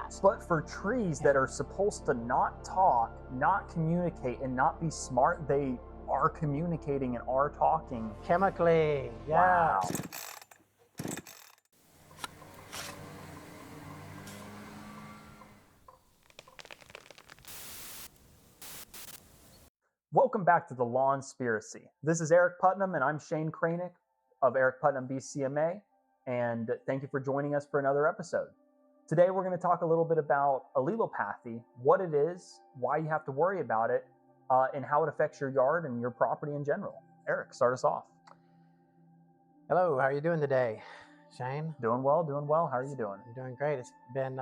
fast. But for trees that are supposed to not talk, not communicate, and not be smart, they are communicating and are talking. Chemically, yeah. Wow. Welcome back to the Lawnspiracy. This is Eric Putnam, and I'm Shane Krajnik of Eric Putnam BCMA, and thank you for joining us for another episode. Today we're going to talk a little bit about allelopathy, what it is, why you have to worry about it, and how it affects your yard and your property in general. Eric, start us off. Hello, how are you doing today, Shane? Doing well, doing well. How are you doing? I'm doing great. It's been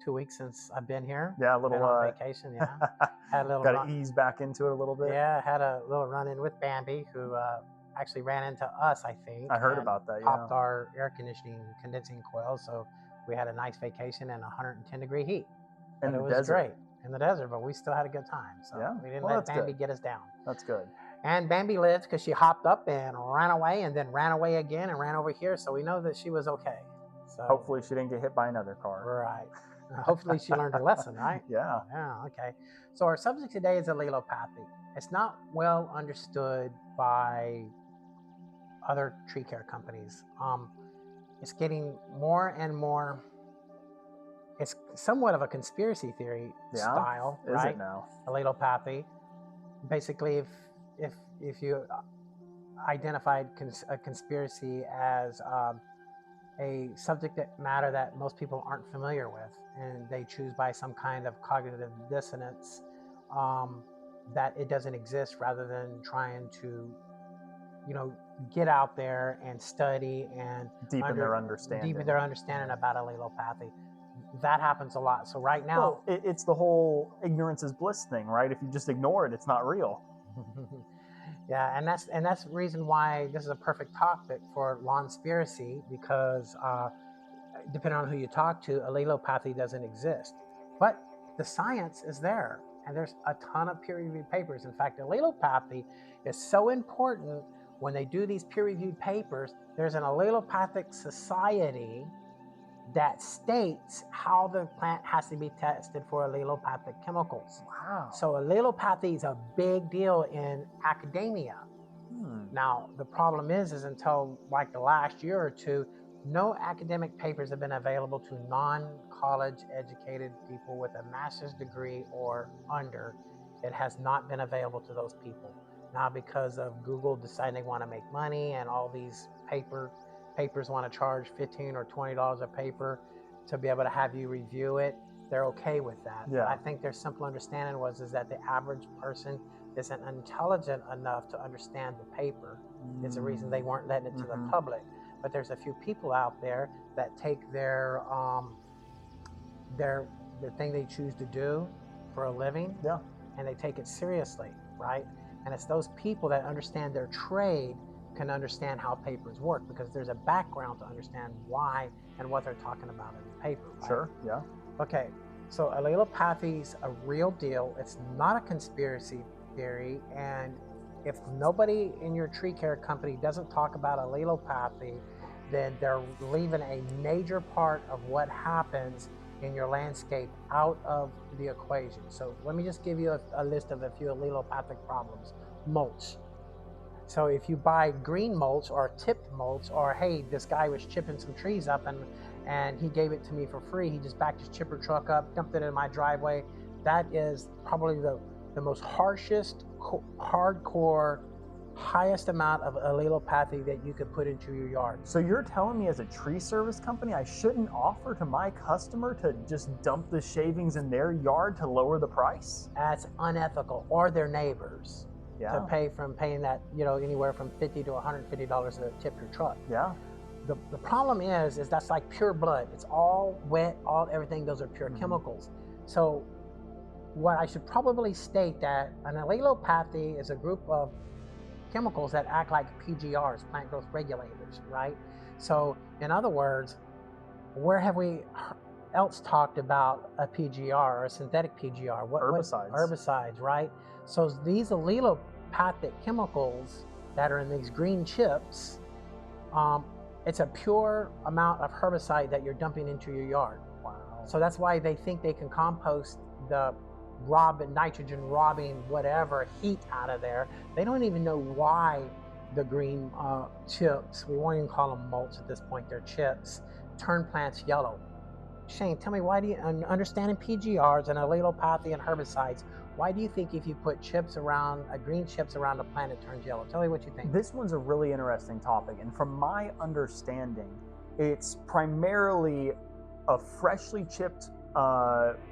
2 weeks since I've been here. Yeah, a little been on vacation. Yeah, had a little got to ease back into it a little bit. Yeah, had a little run-in with Bambi, who actually ran into us, I think. I heard about that. Popped our air conditioning condensing coil, so we had a nice vacation in 110-degree heat. And it was great in the desert, but we still had a good time. So yeah, we didn't let Bambi get us down. That's good. And Bambi lives because she hopped up and ran away, and then ran away again and ran over here. So we know that she was okay. So hopefully she didn't get hit by another car. Right. Hopefully she learned her lesson, right? Yeah. Yeah, okay. So our subject today is allelopathy. It's not well understood by other tree care companies. It's getting more and more, it's somewhat of a conspiracy theory style, right? Is it now? Allelopathy. Basically, if you identified a conspiracy as a subject matter that most people aren't familiar with, and they choose by some kind of cognitive dissonance that it doesn't exist, rather than trying to, get out there and study and deepen their understanding about allelopathy. That happens a lot. So right now, it's the whole ignorance is bliss thing, right? If you just ignore it, it's not real. Yeah, and that's the reason why this is a perfect topic for Lawnspiracy, because depending on who you talk to, allelopathy doesn't exist. But the science is there, and there's a ton of peer-reviewed papers. In fact, allelopathy is so important. When they do these peer-reviewed papers, there's an allelopathic society that states how the plant has to be tested for allelopathic chemicals. Wow. So allelopathy is a big deal in academia. Now, the problem is until like the last year or two, no academic papers have been available to non-college educated people with a master's degree or under. It has not been available to those people. Now, because of Google deciding they want to make money, and all these papers want to charge $15 or $20 a paper to be able to have you review it, they're okay with that. Yeah. I think their simple understanding is that the average person isn't intelligent enough to understand the paper. Is the reason they weren't letting it to the public. But there's a few people out there that take the thing they choose to do for a living, and they take it seriously, right? And it's those people that understand their trade can understand how papers work, because there's a background to understand why and what they're talking about in the paper. Right? Sure, yeah. Okay, so allelopathy's a real deal. It's not a conspiracy theory, and if nobody in your tree care company doesn't talk about allelopathy, then they're leaving a major part of what happens in your landscape out of the equation. So let me just give you a list of a few allelopathic problems. Mulch. So if you buy green mulch or tipped mulch, or hey, this guy was chipping some trees up and he gave it to me for free. He just backed his chipper truck up, dumped it in my driveway. That is probably the most harshest, hardcore, highest amount of allelopathy that you could put into your yard. So you're telling me as a tree service company, I shouldn't offer to my customer to just dump the shavings in their yard to lower the price? That's unethical. Or their neighbors. Yeah. To paying that, anywhere from $50 to $150 to tip your truck. Yeah. The problem is that's like pure blood. It's all wet, everything. Those are pure chemicals. So what I should probably state that an allelopathy is a group of chemicals that act like PGRs, plant growth regulators, right? So in other words, where have we else talked about a PGR or a synthetic PGR? Herbicides. Herbicides, right? So these allelopathic chemicals that are in these green chips, it's a pure amount of herbicide that you're dumping into your yard. Wow. So that's why they think they can compost the nitrogen robbing whatever heat out of there. They don't even know why the green chips, we won't even call them mulch at this point, they're chips, turn plants yellow. Shane, tell me, why do you, understanding PGRs and allelopathy and herbicides, why do you think if you put chips around, green chips around a plant, it turns yellow? Tell me what you think. This one's a really interesting topic, and from my understanding, it's primarily a freshly chipped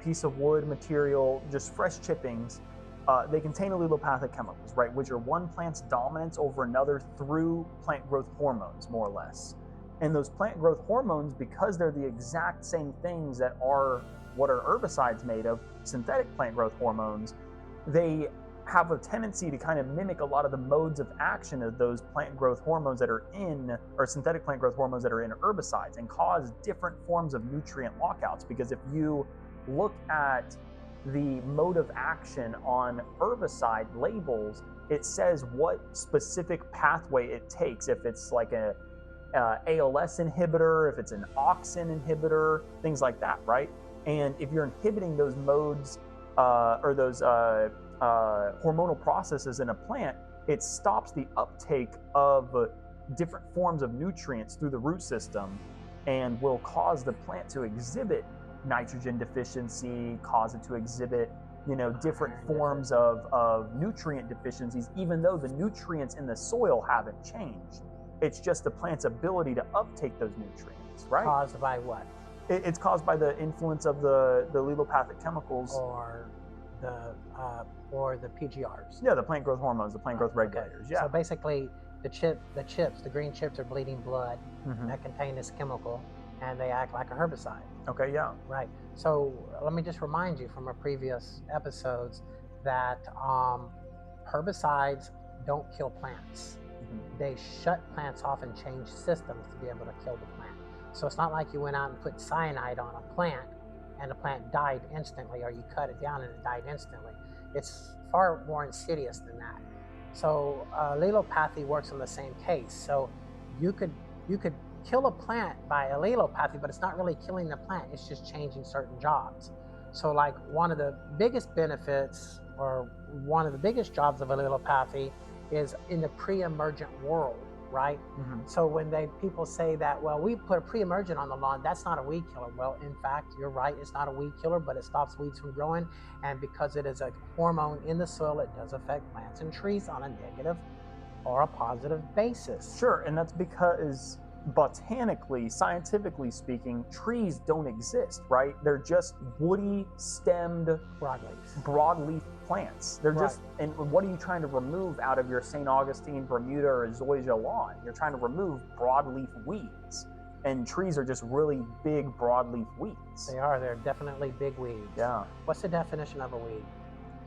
piece of wood material, just fresh chippings. They contain allelopathic chemicals, right, which are one plant's dominance over another through plant growth hormones, more or less. And those plant growth hormones, because they're the exact same things that are what are herbicides made of, synthetic plant growth hormones, they have a tendency to kind of mimic a lot of the modes of action of those plant growth hormones that are in, or synthetic plant growth hormones that are in herbicides, and cause different forms of nutrient lockouts. Because if you look at the mode of action on herbicide labels, it says what specific pathway it takes, if it's like a ALS inhibitor, if it's an auxin inhibitor, things like that, right? And if you're inhibiting those modes or those hormonal processes in a plant, it stops the uptake of different forms of nutrients through the root system, and will cause the plant to exhibit nitrogen deficiency, cause it to exhibit, different forms of nutrient deficiencies, even though the nutrients in the soil haven't changed. It's just the plant's ability to uptake those nutrients, right? Caused by what? It's caused by the influence of the allelopathic chemicals. Or the PGRs. Yeah, the plant growth hormones, the plant growth regulators. Okay. Yeah. So basically, the green chips are bleeding blood that contain this chemical, and they act like a herbicide. Okay, yeah. Right. So let me just remind you from our previous episodes that herbicides don't kill plants. They shut plants off and change systems to be able to kill the plant. So it's not like you went out and put cyanide on a plant and the plant died instantly, or you cut it down and it died instantly. It's far more insidious than that. So allelopathy works on the same case. So you could kill a plant by allelopathy, but it's not really killing the plant, it's just changing certain jobs. So like one of the biggest benefits, or one of the biggest jobs of allelopathy, is in the pre-emergent world, right? So when people say that, well, we put a pre-emergent on the lawn, that's not a weed killer. Well, in fact, you're right, it's not a weed killer, but it stops weeds from growing. And because it is a hormone in the soil, it does affect plants and trees on a negative or a positive basis. Sure, and that's because botanically, scientifically speaking, trees don't exist, right? They're just woody stemmed broadleaf plants. They're just, and what are you trying to remove out of your St. Augustine, Bermuda, or zoysia lawn? You're trying to remove broadleaf weeds, and trees are just really big broadleaf weeds. They are, they're definitely big weeds. Yeah. What's the definition of a weed?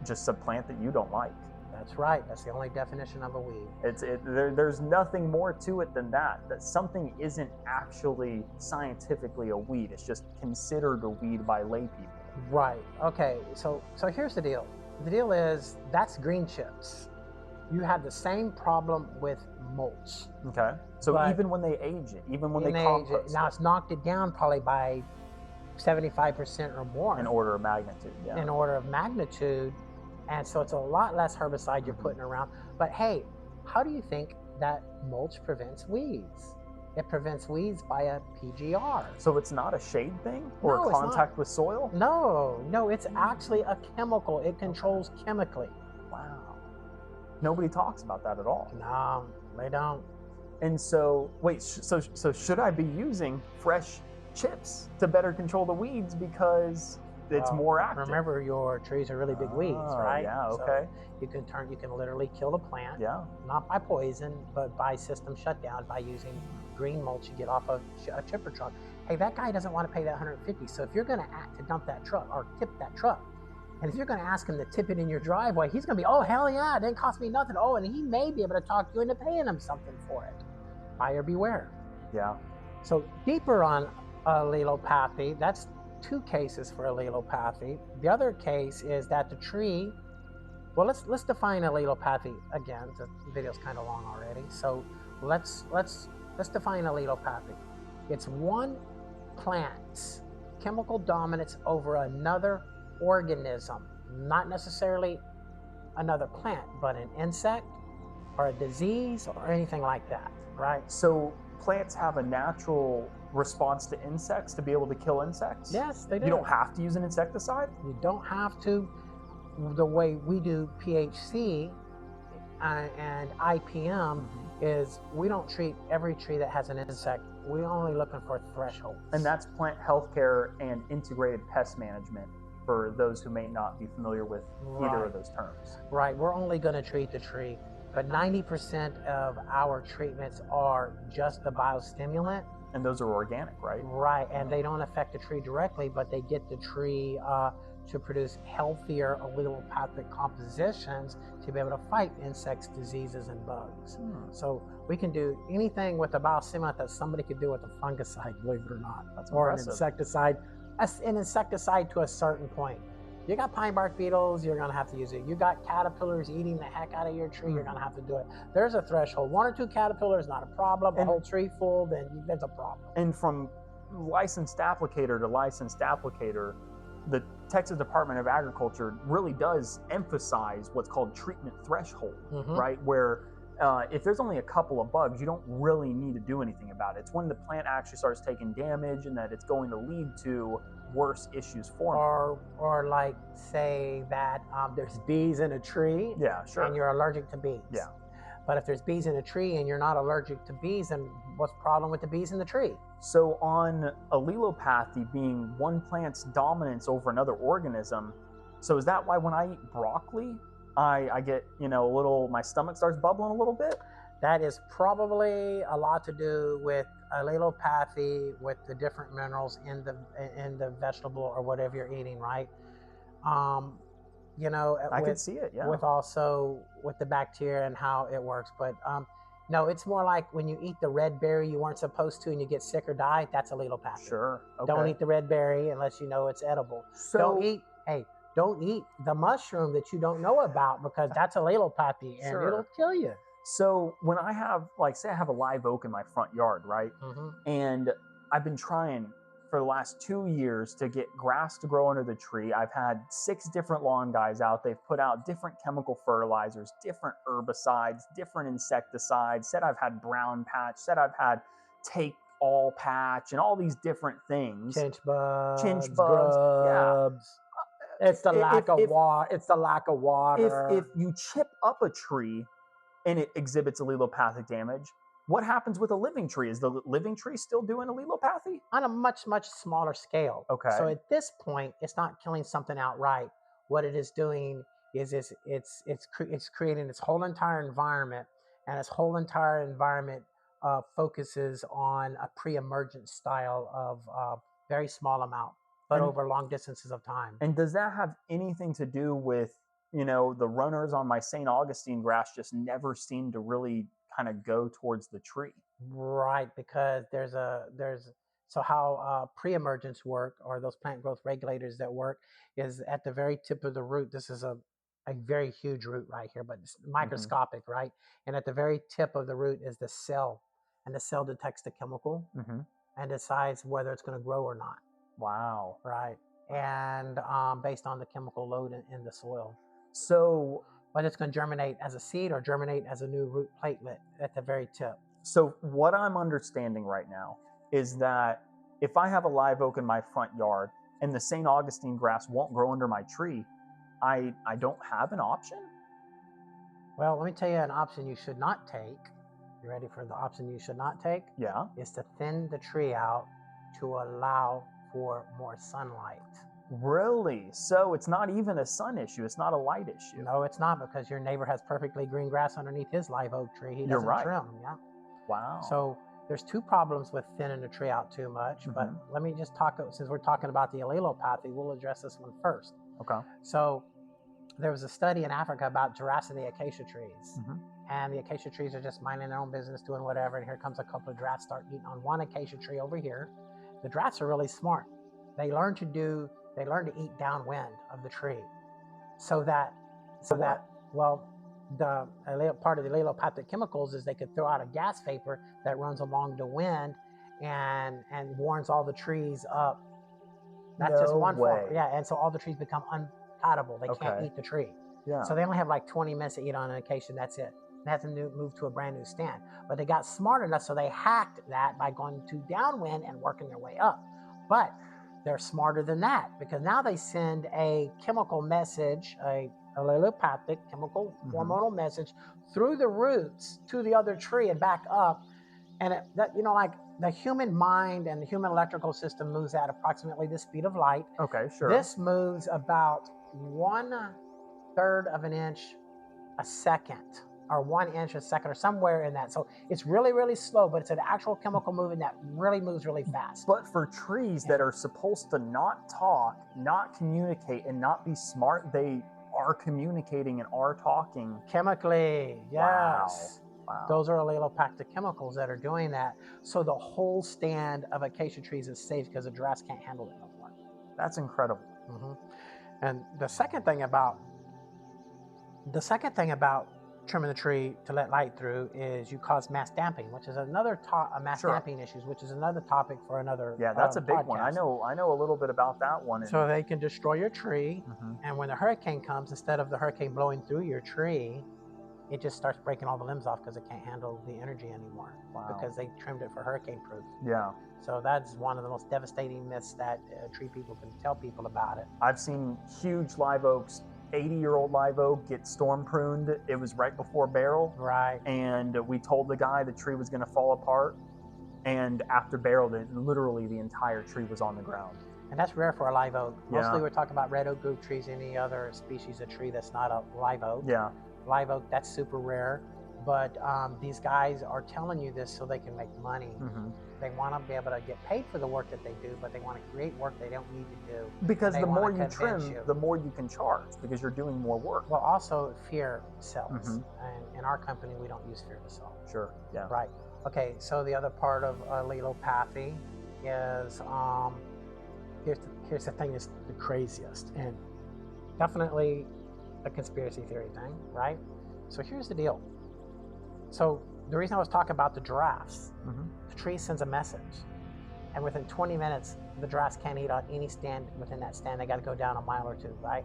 Just a plant that you don't like. That's right. That's the only definition of a weed. There's nothing more to it than that. That something isn't actually scientifically a weed. It's just considered a weed by lay people. Right. Okay. So here's the deal. The deal is that's green chips. You have the same problem with mulch. Okay. So even when they age it, even when they compost it, now it's knocked it down probably by 75% or more. In order of magnitude. Yeah. In order of magnitude. And so it's a lot less herbicide you're putting around. But hey, how do you think that mulch prevents weeds? It prevents weeds by a PGR. So it's not a shade thing or contact with soil? No, it's actually a chemical. It controls chemically. Wow. Nobody talks about that at all. No, they don't. And so, wait, so should I be using fresh chips to better control the weeds because it's more active? Remember, your trees are really big weeds, right? Yeah, okay. So you can literally kill the plant. Yeah. Not by poison, but by system shutdown, by using green mulch you get off of a chipper truck. Hey, that guy doesn't want to pay that $150. So if you're going to dump that truck or tip that truck, and if you're going to ask him to tip it in your driveway, he's going to be, oh, hell yeah, it didn't cost me nothing. Oh, and he may be able to talk you into paying him something for it. Buyer beware. Yeah. So deeper on allelopathy, that's two cases for allelopathy. The other case is that the tree, well, let's define allelopathy again. The video's kind of long already. So let's define allelopathy. It's one plant's chemical dominance over another organism, not necessarily another plant, but an insect or a disease or anything like that, right? So plants have a natural response to insects to be able to kill insects? Yes, they do. You don't have to use an insecticide? You don't have to. The way we do PHC and IPM is we don't treat every tree that has an insect. We're only looking for thresholds. And that's plant healthcare and integrated pest management for those who may not be familiar with either of those terms. Right, we're only going to treat the tree, but 90% of our treatments are just the biostimulant. And those are organic, right? Right, and they don't affect the tree directly, but they get the tree to produce healthier allelopathic compositions to be able to fight insects, diseases, and bugs. So we can do anything with a biostimulant that somebody could do with a fungicide, believe it or not. That's or impressive. An insecticide to a certain point. You got pine bark beetles, you're gonna have to use it. You got caterpillars eating the heck out of your tree, you're gonna have to do it. There's a threshold. 1 or 2 caterpillars, not a problem. A whole tree full, then there's a problem. And from licensed applicator to licensed applicator, the Texas Department of Agriculture really does emphasize what's called treatment threshold, right? Where if there's only a couple of bugs, you don't really need to do anything about it. It's when the plant actually starts taking damage and that it's going to lead to worse issues forming. Or like say that there's bees in a tree. Yeah, sure. And you're allergic to bees. Yeah. But if there's bees in a tree and you're not allergic to bees, then what's the problem with the bees in the tree? So on allelopathy being one plant's dominance over another organism, so is that why when I eat broccoli, I get, my stomach starts bubbling a little bit? That is probably a lot to do with allelopathy, with the different minerals in the vegetable or whatever you're eating, right? I can see it, yeah. With the bacteria and how it works. But no, it's more like when you eat the red berry you weren't supposed to and you get sick or die, that's allelopathy. Sure, okay. Don't eat the red berry unless you know it's edible. So, don't eat the mushroom that you don't know about because that's allelopathy and it'll kill you. So when I have, say I have a live oak in my front yard, right? And I've been trying for the last 2 years to get grass to grow under the tree. I've had 6 different lawn guys out. They've put out different chemical fertilizers, different herbicides, different insecticides, said I've had brown patch, said I've had take all patch and all these different things. Chinch bugs, grubs. Yeah. It's the lack of water. It's the lack of water. If you chip up a tree and it exhibits allelopathic damage, what happens with a living tree? Is the living tree still doing allelopathy? On a much, much smaller scale. Okay. So at this point, it's not killing something outright. What it is doing is it's creating its whole entire environment, and its whole entire environment focuses on a pre-emergent style of very small amount, but over long distances of time. And does that have anything to do with, the runners on my St. Augustine grass just never seem to really kind of go towards the tree? Right, because so how pre-emergence work, or those plant growth regulators that work, is at the very tip of the root. This is a very huge root right here, but it's microscopic, right? And at the very tip of the root is the cell, and the cell detects the chemical and decides whether it's going to grow or not. Wow. Right. And based on the chemical load in the soil. So, whether it's going to germinate as a seed or germinate as a new root platelet at the very tip. So what I'm understanding right now is that if I have a live oak in my front yard and the St. Augustine grass won't grow under my tree, I don't have an option? Well, let me tell you an option you should not take. You ready for the option you should not take? Yeah. Is to thin the tree out to allow for more sunlight. Really? So it's not even a sun issue. It's not a light issue. No, it's not, because your neighbor has perfectly green grass underneath his live oak tree. He doesn't trim. Yeah. Wow. So there's 2 problems with thinning the tree out too much. But let me just talk, since we're talking about the allelopathy, we'll address this one first. Okay. So there was a study in Africa about giraffes the acacia trees. And the acacia trees are just minding their own business, doing whatever. And here comes a couple of giraffes start eating on one acacia tree over here. The giraffes are really smart. They learn to eat downwind of the tree, the part of the allelopathic chemicals is they could throw out a gas vapor that runs along the wind and warms all the trees up That's just No one way. form. Yeah, and so all the trees become uncuttable. They can't Okay. eat the tree. Yeah. So they only have like 20 minutes to eat on an occasion. That's it. They have to move to a brand new stand. But they got smart enough, so they hacked that by going to downwind and working their way up. But they're smarter than that, because now they send a chemical message, a allelopathic chemical hormonal message through the roots to the other tree and back up. And like the human mind and the human electrical system moves at approximately the speed of light. Okay, sure. This moves about 1/3 of an inch a second, or 1 inch a second, or somewhere in that. So it's really, really slow, but it's an actual chemical movement that really moves really fast. But for trees that are supposed to not talk, not communicate, and not be smart, they are communicating and are talking. Chemically, yes. Wow. Those are allelopathic chemicals that are doing that. So the whole stand of acacia trees is safe because the giraffes can't handle it no more. That's incredible. And the second thing about trimming the tree to let light through is you cause mass damping, which is another damping issues, which is another topic for another. Yeah, that's a big podcast. one. I know a little bit about that one. So they can destroy your tree, and when the hurricane comes, instead of the hurricane blowing through your tree, it just starts breaking all the limbs off because it can't handle the energy anymore. Wow. Because they trimmed it for hurricane proof. Yeah. So that's one of the most devastating myths that tree people can tell people about it. I've seen huge live oaks, 80-year-old live oak, get storm pruned. It was right before barrel. Right. And we told the guy the tree was going to fall apart. And after barrel, literally the entire tree was on the ground. And that's rare for a live oak. Mostly Yeah. we're talking about red oak group trees, any other species of tree that's not a live oak. Yeah. Live oak, that's super rare. But these guys are telling you this so they can make money. They want to be able to get paid for the work that they do, but they want to create work they don't need to do. Because the more you trim, the more you can charge, because you're doing more work. Well, also fear sells. And in our company, we don't use fear to sell. Sure, yeah. Right. Okay, so the other part of allelopathy is, here's the thing that's the craziest, and definitely a conspiracy theory thing, right? So here's the deal. So the reason I was talking about the giraffes, the tree sends a message, and within 20 minutes, the giraffes can't eat on any stand within that stand. They got to go down a mile or two, right?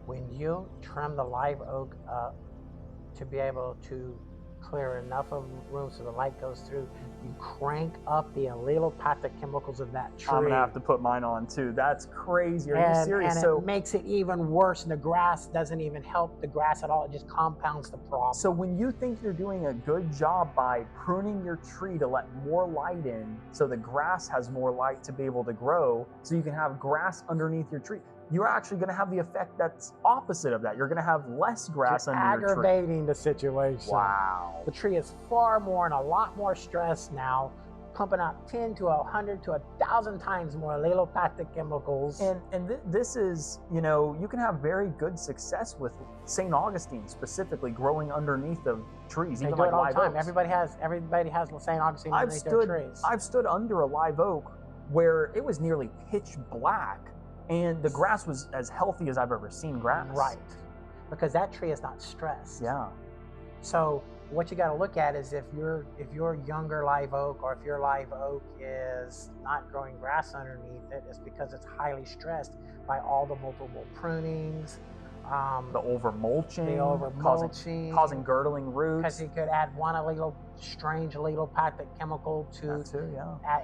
When you trim the live oak up to be able to clear enough of room so the light goes through, you crank up the allelopathic chemicals of that tree. I'm gonna have to put mine on too. That's crazy. Are you serious? And it makes it even worse, and the grass doesn't even help the grass at all. It just compounds the problem. So when you think you're doing a good job by pruning your tree to let more light in, so the grass has more light to be able to grow, so you can have grass underneath your tree, you're actually going to have the effect that's opposite of that. You're going to have less grass under your tree. Aggravating the situation. Wow. The tree is far more and a lot more stressed now, pumping out 10 to 100 to 1,000 times more allelopathic chemicals. And this is, you can have very good success with St. Augustine specifically growing underneath of trees. They even do like it all live the time. oaks. Everybody has St. Augustine underneath their trees. I've stood under a live oak where it was nearly pitch black, and the grass was as healthy as I've ever seen grass. Right, because that tree is not stressed. Yeah. So what you got to look at is if your younger live oak, or if your live oak is not growing grass underneath it, it's because it's highly stressed by all the multiple prunings, the overmulching, causing girdling roots. Because you could add one strange allelopathic chemical to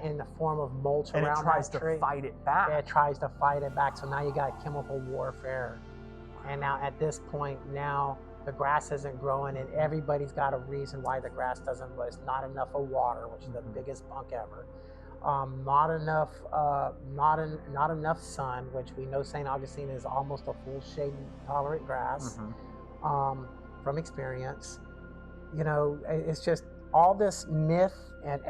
in the form of mulch and around it tries that to tree. fight it back. It tries to fight it back. So now you got chemical warfare. And now at this point, now the grass isn't growing, and everybody's got a reason why the grass doesn't grow. It's not enough of water, which is the biggest bunk ever. Not enough sun, which we know St. Augustine is almost a full shade tolerant grass, from experience. It's just all this myth and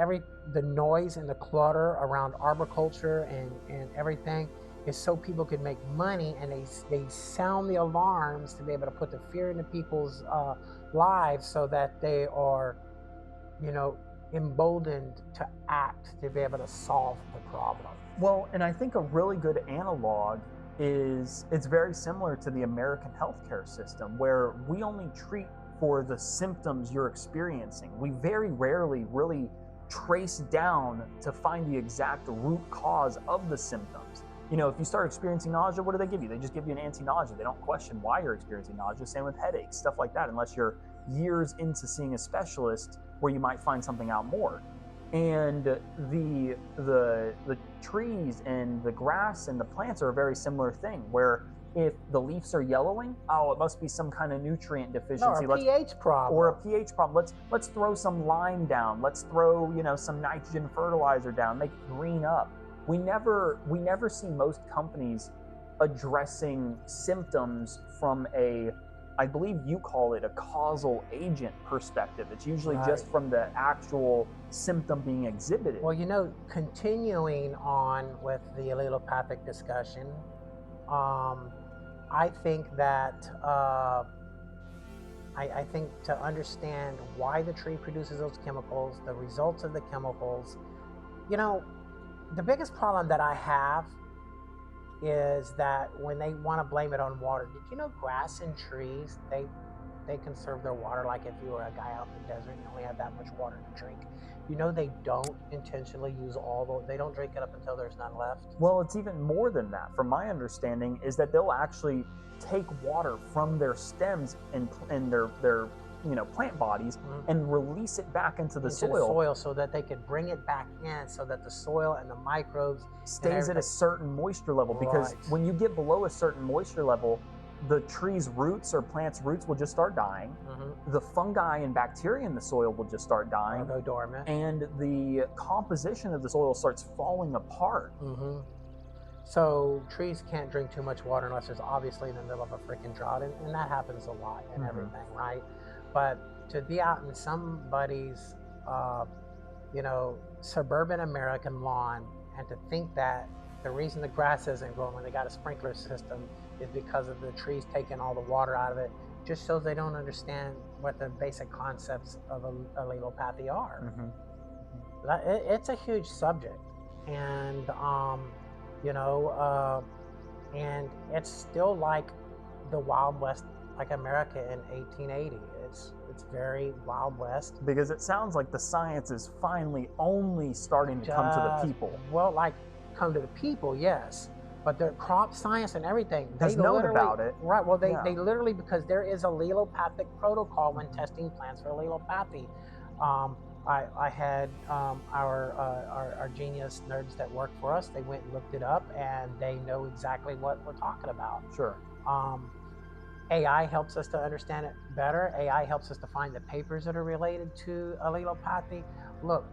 the noise and the clutter around arboriculture and everything is so people could make money, and they sound the alarms to be able to put the fear into people's lives so that they are, emboldened to act to be able to solve the problem. Well, and I think a really good analog is it's very similar to the American healthcare system, where we only treat for the symptoms you're experiencing. We very rarely really trace down to find the exact root cause of the symptoms. you know, if you start experiencing nausea, what do they give you? They just give you an anti-nausea. They don't question why you're experiencing nausea. Same with headaches, stuff like that, unless you're years into seeing a specialist where you might find something out more. And the trees and the grass and the plants are a very similar thing, where if the leaves are yellowing, oh, it must be some kind of nutrient deficiency. No, or a pH problem. Or a pH problem. Let's throw some lime down. Let's throw, you know, some nitrogen fertilizer down, make it green up. We never see most companies addressing symptoms from a, I believe you call it a causal agent perspective. It's usually just from the actual symptom being exhibited. Well, you know, continuing on with the allelopathic discussion, I think that I think to understand why the tree produces those chemicals, the results of the chemicals, you know, the biggest problem that I have is that when they want to blame it on water, did you know grass and trees, they conserve their water like if you were a guy out in the desert and you only have that much water to drink. You know, they don't intentionally use they don't drink it up until there's none left. Well, it's even more than that. From my understanding is that they'll actually take water from their stems and their you know, plant bodies and release it back into the soil so that they could bring it back in, so that the soil and the microbes stays at a certain moisture level. Because when you get below a certain moisture level, the tree's roots or plant's roots will just start dying. The fungi and bacteria in the soil will just start dying. Or go dormant. And the composition of the soil starts falling apart. So trees can't drink too much water unless there's obviously in the middle of a freaking drought, and that happens a lot and everything, right? But to be out in somebody's, you know, suburban American lawn and to think that the reason the grass isn't growing when they got a sprinkler system is because of the trees taking all the water out of it, just shows they don't understand what the basic concepts of allelopathy are. It's a huge subject, and you know, and it's still like the Wild West, like America in 1880. It's very Wild West. Because it sounds like the science is finally only starting to come to the people. Well, like come to the people, yes. But the crop science and everything, has known about it. Right, well, they literally, because there is a allelopathic protocol when testing plants for allelopathy. I had our genius nerds that work for us, they went and looked it up, and they know exactly what we're talking about. Sure. AI helps us to understand it better. AI helps us to find the papers that are related to allelopathy. Look,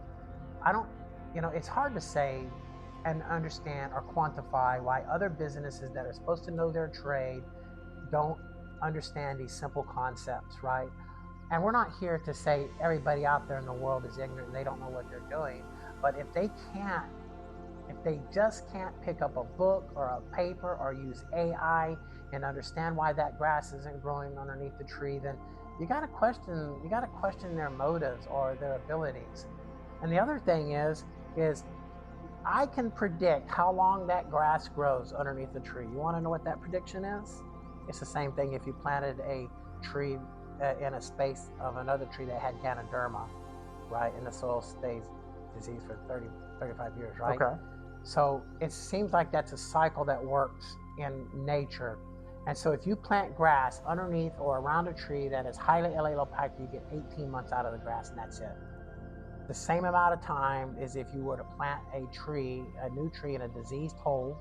you know, it's hard to say and understand or quantify why other businesses that are supposed to know their trade don't understand these simple concepts, right? And we're not here to say everybody out there in the world is ignorant and they don't know what they're doing. But if they just can't pick up a book or a paper or use AI and understand why that grass isn't growing underneath the tree, then you got to question their motives or their abilities. And the other thing is I can predict how long that grass grows underneath the tree. You want to know what that prediction is? It's the same thing if you planted a tree in a space of another tree that had Ganoderma, right? And the soil stays diseased for 30, 35 years, right? Okay. So it seems like that's a cycle that works in nature. And so if you plant grass underneath or around a tree that is highly allelopathic, you get 18 months out of the grass, and that's it. The same amount of time as if you were to plant a new tree in a diseased hole,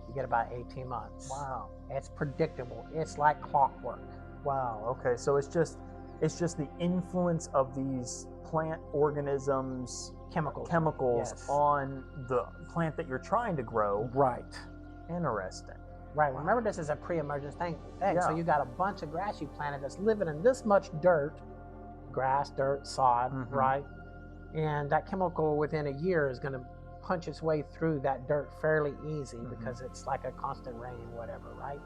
you get about 18 months. Wow. It's predictable. It's like clockwork. Wow. Okay. So it's just the influence of these plant organisms, chemicals yes, on the plant that you're trying to grow. Right. Interesting. Right. Remember, this is a pre-emergent thing. Yeah. So you got a bunch of grass you planted that's living in this much dirt, grass, dirt, sod, right? And that chemical within a year is going to punch its way through that dirt fairly easy because it's like a constant rain, whatever, right?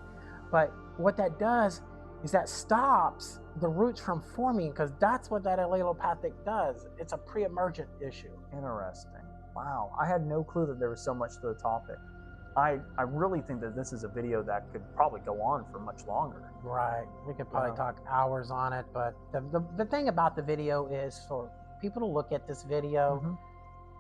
But what that does is that stops the roots from forming, because that's what that allelopathic does. It's a pre-emergent issue. Interesting. Wow. I had no clue that there was so much to the topic. I really think that this is a video that could probably go on for much longer. Right. We could probably talk hours on it, but the thing about the video is for people to look at this video,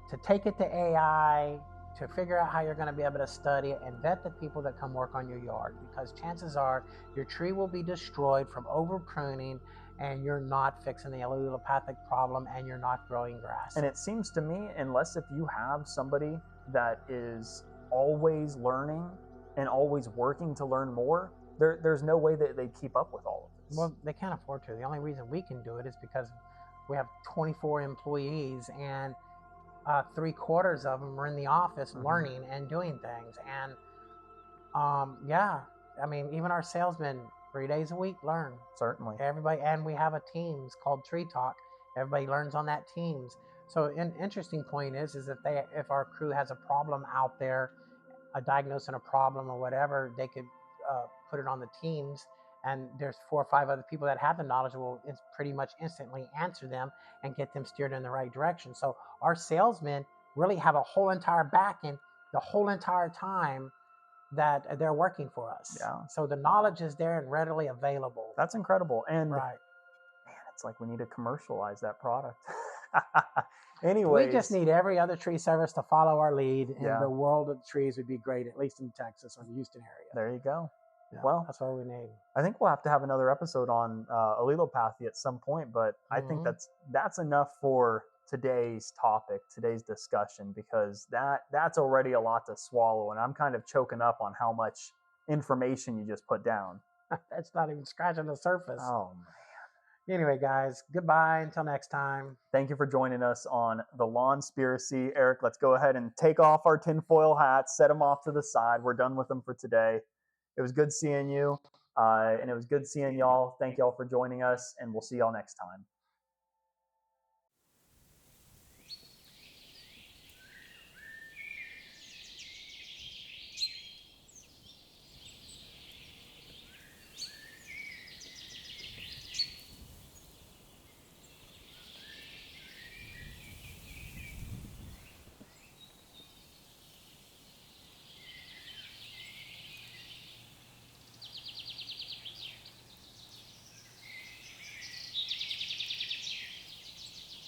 to take it to AI, to figure out how you're going to be able to study it and vet the people that come work on your yard, because chances are your tree will be destroyed from over pruning, and you're not fixing the allelopathic problem, and you're not growing grass. And it seems to me, unless if you have somebody that is always learning and always working to learn more, there's no way that they keep up with all of this. Well, they can't afford to. The only reason we can do it is because we have 24 employees, and 3/4 of them are in the office learning and doing things. And yeah, I mean, even our salesmen 3 days a week learn. Certainly. Everybody, and we have a Teams called Tree Talk. Everybody learns on that Teams. So an interesting point is if our crew has a problem out there, diagnosing a problem or whatever, they could put it on the Teams, and there's 4 or 5 other people that have the knowledge will pretty much instantly answer them and get them steered in the right direction. So our salesmen really have a whole entire backing the whole entire time that they're working for us. Yeah. So the knowledge is there and readily available. That's incredible. And right. Man, it's like we need to commercialize that product. Anyways, we just need every other tree service to follow our lead, and Yeah. the world of trees would be great, at least in Texas or the Houston area. There you go. Yeah, well, that's what we need. I think we'll have to have another episode on allelopathy at some point, but I think that's enough for today's topic, today's discussion, because that's already a lot to swallow, and I'm kind of choking up on how much information you just put down. That's not even scratching the surface. Oh man. Anyway, guys, goodbye until next time. Thank you for joining us on the Lawnspiracy. Eric, let's go ahead and take off our tinfoil hats, set them off to the side. We're done with them for today. It was good seeing you, and it was good seeing y'all. Thank y'all for joining us, and we'll see y'all next time.